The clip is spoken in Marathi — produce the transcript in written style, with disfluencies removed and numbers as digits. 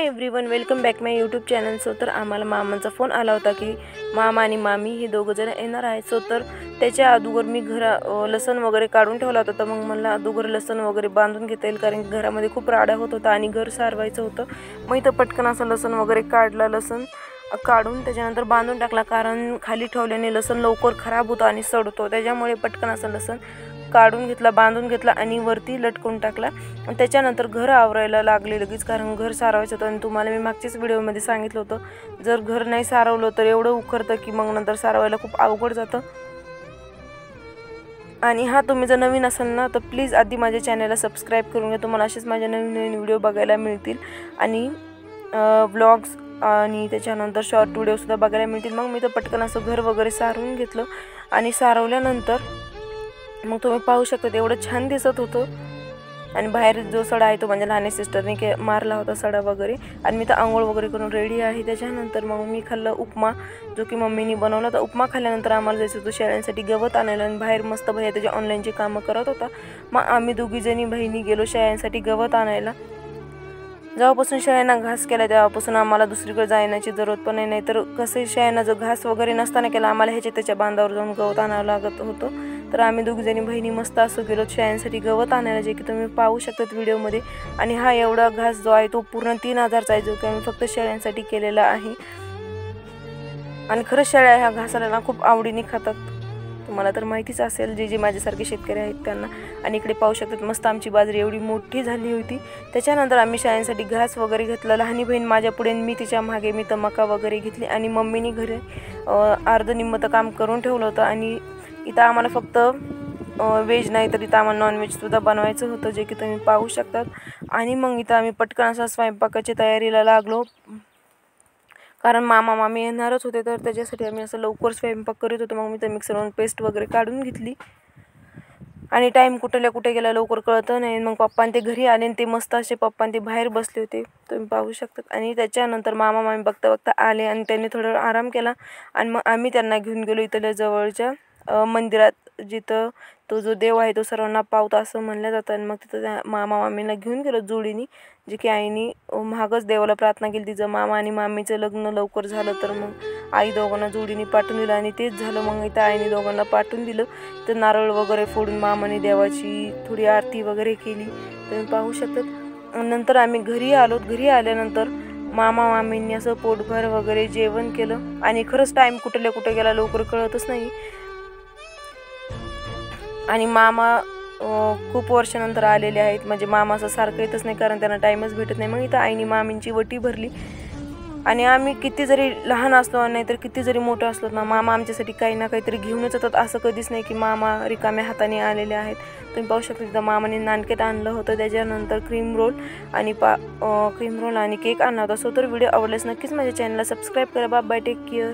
एव्हरीवन, वेलकम बॅक माय यूट्यूब चॅनल। सो तर आम्हाला मामांचा फोन आला होता की मामा आणि मामी हे दोघं जण येणार आहेत। सो तर त्याच्या अगोदर मी लसण वगैरे काढून ठेवला होता। तर मग मला अगोदर लसण वगैरे बांधून घेता येईल, कारण घरामध्ये खूप राडा होत होता आणि घर सारवायचं होतं। मग इथं पटकन असं लसण वगैरे काढला, लसण काढून त्याच्यानंतर बांधून टाकला, कारण खाली ठेवल्याने लसण लवकर खराब होतं आणि सडतो। त्याच्यामुळे पटकन असं लसण काढून घेतला, बांधून घेतला आणि वरती लटकून टाकला। त्याच्यानंतर घर आवरायला लागले लगेच, कारण घर सारवायचं होतं। आणि तुम्हाला मी मागच्याच व्हिडिओमध्ये सांगितलं होतं, जर घर नाही सारवलं तर एवढं उखरतं की मग नंतर सारवायला खूप अवघड जातं। आणि तुम्ही जर नवीन असाल ना तर प्लीज आधी माझ्या चॅनलला सबस्क्राईब करून घ्या, तुम्हाला असेच माझे नवीन नवीन व्हिडिओ बघायला मिळतील आणि व्लॉग्स आणि त्याच्यानंतर शॉर्ट व्हिडिओसुद्धा बघायला मिळतील। मग मी तर पटकन असं घर वगैरे सारवून घेतलं आणि सारवल्यानंतर मग तुम्ही पाहू शकता एवढं छान दिसत होतं। आणि बाहेर जो सडा आहे तो माझ्या लहान सिस्टरने मारला होता सडा वगैरे। आणि मी तर आंघोळ वगैरे करून रेडी आहे। त्याच्यानंतर मग मी खाल्लं उपमा, जो की मम्मीने बनवला होता। उपमा खाल्ल्यानंतर आम्हाला जायचं होतं शेळ्यांसाठी गवत आणायला, आणि बाहेर मस्त भैया त्याच्या ऑनलाईनची कामं करत होता। मग आम्ही दोघी जणी बहिणी गेलो शेळ्यांसाठी गवत आणायला। जेव्हापासून शेळ्यांना घास केला तेव्हापासून आम्हाला दुसरीकडे जाण्याची जरूरत पण नाही, तर कसं शेळ्यांना जर घास वगैरे नसताना केला आम्हाला ह्याच्या त्याच्या बांधावर जाऊन गवत आणावं लागत होतं। तर आम्ही दोघी जणी बहिणी मस्त असं गेलो शेळ्यांसाठी गवत आणायला, जे की तुम्ही पाहू शकतात व्हिडिओमध्ये। आणि एवढा घास जो आहे तो पूर्ण 3000चा आहे, जो की आम्ही फक्त शेळ्यांसाठी केलेला आहे। आणि खरंच शेळ्या ह्या घासाला ना खूप आवडीने खातात, तुम्हाला तर माहितीच असेल जे माझ्यासारखे शेतकरी आहेत त्यांना। आणि इकडे पाहू शकतात मस्त आमची बाजरी एवढी मोठी झाली होती। त्याच्यानंतर आम्ही शेळ्यांसाठी घास वगैरे घेतला, लहानी बहीण माझ्या पुढे मी तिच्या मागे, मी तर मका वगैरे घेतली। आणि मम्मीने घरी अर्ध निम्मत काम करून ठेवलं होतं। आणि इथं आम्हाला फक्त व्हेज नाही तर इथं आम्हाला नॉनव्हेजसुद्धा बनवायचं होतं, जे की तुम्ही पाहू शकतात। आणि मग इथं आम्ही पटकन असा स्वयंपाकाच्या तयारीला लागलो, कारण मामा मामी येणारच होते, तर त्याच्यासाठी आम्ही असं लवकर स्वयंपाक करत होतो। मग मी तर मिक्सरवरून पेस्ट वगैरे काढून घेतली। आणि टाईम कुठे गेला लवकर कळतं नाही। मग पप्पा ते घरी आले आणि ते मस्त असे पप्पा ते बाहेर बसले होते, तुम्ही पाहू शकतात। आणि त्याच्यानंतर मामा मामी बघता बघता आले आणि त्यांनी थोडा आराम केला। आणि मग आम्ही त्यांना घेऊन गेलो इथल्या जवळच्या मंदिरात, जिथं तो जो देव आहे तो सर्वांना पावतो असं म्हणलं जातं। आणि मग तिथं त्या मामा मामीला घेऊन गेलो जोडीने, जे की आईने महागच देवाला प्रार्थना केली तिचं मामा आणि मामीचं लग्न लवकर झालं, तर मग आई दोघांना जोडीने पाठवून दिलं। आणि तेच झालं, मग इथं आईने दोघांना पाठवून दिलं। तर नारळ वगैरे फोडून मामाने देवाची थोडी आरती वगैरे केली, तुम्ही पाहू शकतात। नंतर आम्ही घरी आलो। घरी आल्यानंतर मामा मामींनी असं पोटभर वगैरे जेवण केलं। आणि खरंच टाईम कुठे गेला लवकर कळतच नाही। आणि मामा खूप वर्षानंतर आलेले आहेत, म्हणजे मामा असं सारखं येतच नाही, कारण त्यांना टाईमच भेटत नाही। मग इथं आईने मामींची वटी भरली। आणि आम्ही किती जरी लहान असलो नाही तर किती जरी मोठं असलो ना, मामा आमच्यासाठी काही ना काहीतरी घेऊनच येतात। असं कधीच नाही की मामा रिकाम्या हाताने आलेले आहेत। तुम्ही पाहू शकता तिथं मामाने नानकेट आणलं होतं, त्याच्यानंतर क्रीम रोल आणि केक आणला होता। सो तर व्हिडिओ आवडल्यास नक्कीच माझ्या चॅनलला सबस्क्राईब करा। Bye bye, take care.